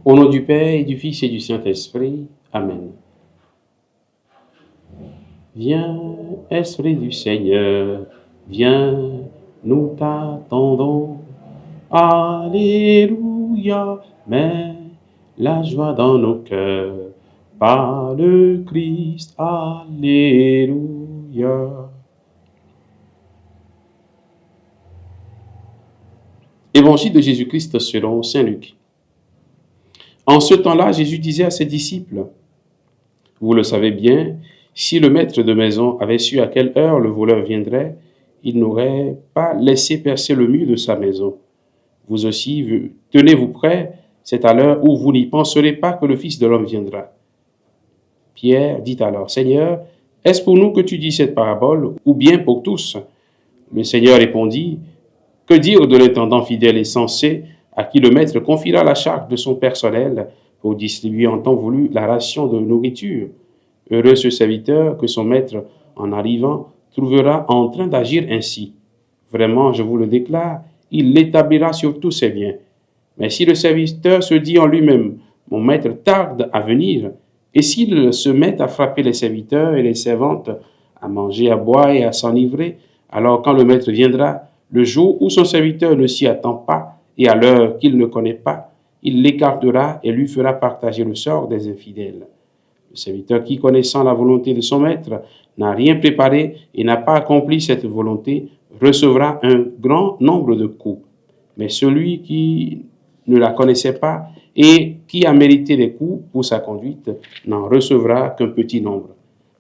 Au nom du Père et du Fils et du Saint-Esprit. Amen. Viens, Esprit du Seigneur, viens, nous t'attendons. Alléluia, mets la joie dans nos cœurs, par le Christ, Alléluia. Évangile de Jésus-Christ selon saint Luc. En ce temps-là, Jésus disait à ses disciples, « Vous le savez bien, si le maître de maison avait su à quelle heure le voleur viendrait, il n'aurait pas laissé percer le mur de sa maison. Vous aussi, tenez-vous prêts, c'est à l'heure où vous n'y penserez pas que le Fils de l'homme viendra. » Pierre dit alors, « Seigneur, est-ce pour nous que tu dis cette parabole, ou bien pour tous ?» Le Seigneur répondit, « Que dire de l'intendant fidèle et sensé, à qui le maître confiera la charge de son personnel pour distribuer en temps voulu la ration de nourriture? Heureux ce serviteur que son maître, en arrivant, trouvera en train d'agir ainsi. Vraiment, je vous le déclare, il l'établira sur tous ses biens. Mais si le serviteur se dit en lui-même, mon maître tarde à venir, et s'il se met à frapper les serviteurs et les servantes, à manger, à boire et à s'enivrer, alors quand le maître viendra, le jour où son serviteur ne s'y attend pas et à l'heure qu'il ne connaît pas, il l'écartera et lui fera partager le sort des infidèles. Le serviteur qui, connaissant la volonté de son maître, n'a rien préparé et n'a pas accompli cette volonté, recevra un grand nombre de coups. Mais celui qui ne la connaissait pas et qui a mérité des coups pour sa conduite n'en recevra qu'un petit nombre.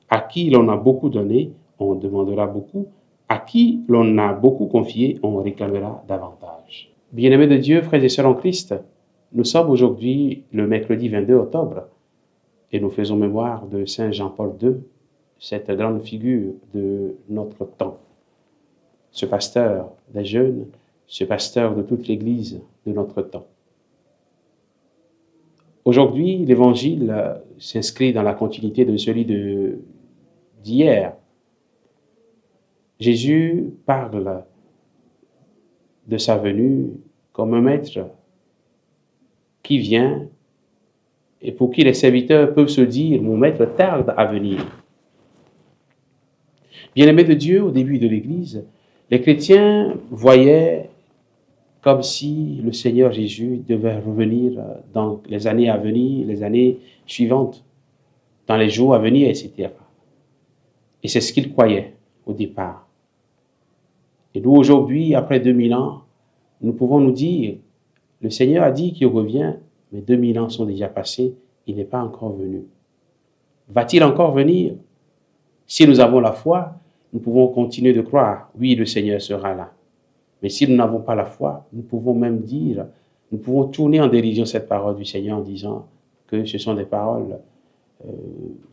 À qui l'on a beaucoup donné, on demandera beaucoup. À qui l'on a beaucoup confié, on réclamera davantage. Bien-aimés de Dieu, frères et sœurs en Christ, nous sommes aujourd'hui le mercredi 22 octobre et nous faisons mémoire de Saint Jean-Paul II, cette grande figure de notre temps. Ce pasteur des jeunes, ce pasteur de toute l'Église de notre temps. Aujourd'hui, l'Évangile s'inscrit dans la continuité de celui d'hier. Jésus parle de sa venue comme un maître qui vient et pour qui les serviteurs peuvent se dire « Mon maître tarde à venir ». Bien-aimés de Dieu, au début de l'Église, les chrétiens voyaient comme si le Seigneur Jésus devait revenir dans les années à venir, les années suivantes, dans les jours à venir, etc. Et c'est ce qu'ils croyaient au départ. Et nous, aujourd'hui, après 2000 ans, nous pouvons nous dire, le Seigneur a dit qu'il revient, mais 2000 ans sont déjà passés, il n'est pas encore venu. Va-t-il encore venir? Si nous avons la foi, nous pouvons continuer de croire, oui, le Seigneur sera là. Mais si nous n'avons pas la foi, nous pouvons même dire, nous pouvons tourner en dérision cette parole du Seigneur en disant que ce sont des paroles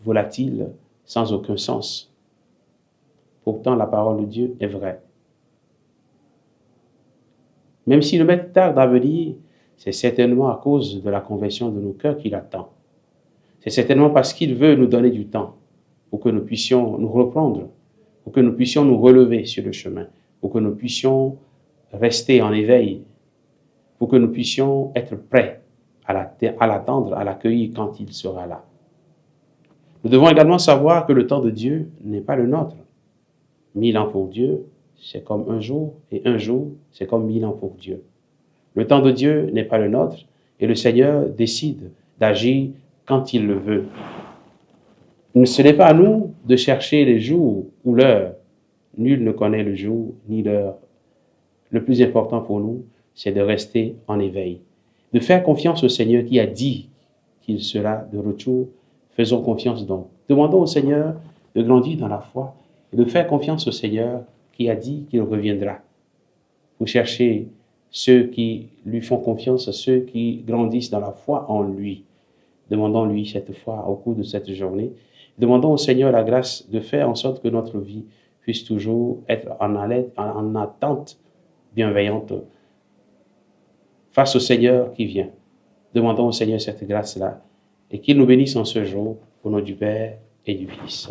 volatiles, sans aucun sens. Pourtant, la parole de Dieu est vraie. Même si le maître tarde à venir, c'est certainement à cause de la conversion de nos cœurs qu'il attend. C'est certainement parce qu'il veut nous donner du temps pour que nous puissions nous reprendre, pour que nous puissions nous relever sur le chemin, pour que nous puissions rester en éveil, pour que nous puissions être prêts à l'attendre, à l'accueillir quand il sera là. Nous devons également savoir que le temps de Dieu n'est pas le nôtre. 1000 ans pour Dieu, c'est comme un jour, et un jour, c'est comme 1000 ans pour Dieu. Le temps de Dieu n'est pas le nôtre, et le Seigneur décide d'agir quand il le veut. Ce n'est pas à nous de chercher les jours ou l'heure. Nul ne connaît le jour ni l'heure. Le plus important pour nous, c'est de rester en éveil, de faire confiance au Seigneur qui a dit qu'il sera de retour. Faisons confiance donc. Demandons au Seigneur de grandir dans la foi et de faire confiance au Seigneur qui a dit qu'il reviendra. Vous cherchez ceux qui lui font confiance, ceux qui grandissent dans la foi en lui. Demandons-lui cette fois au cours de cette journée. Demandons au Seigneur la grâce de faire en sorte que notre vie puisse toujours être en attente bienveillante face au Seigneur qui vient. Demandons au Seigneur cette grâce-là et qu'il nous bénisse en ce jour au nom du Père et du Fils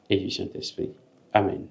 et du Saint-Esprit. Amen.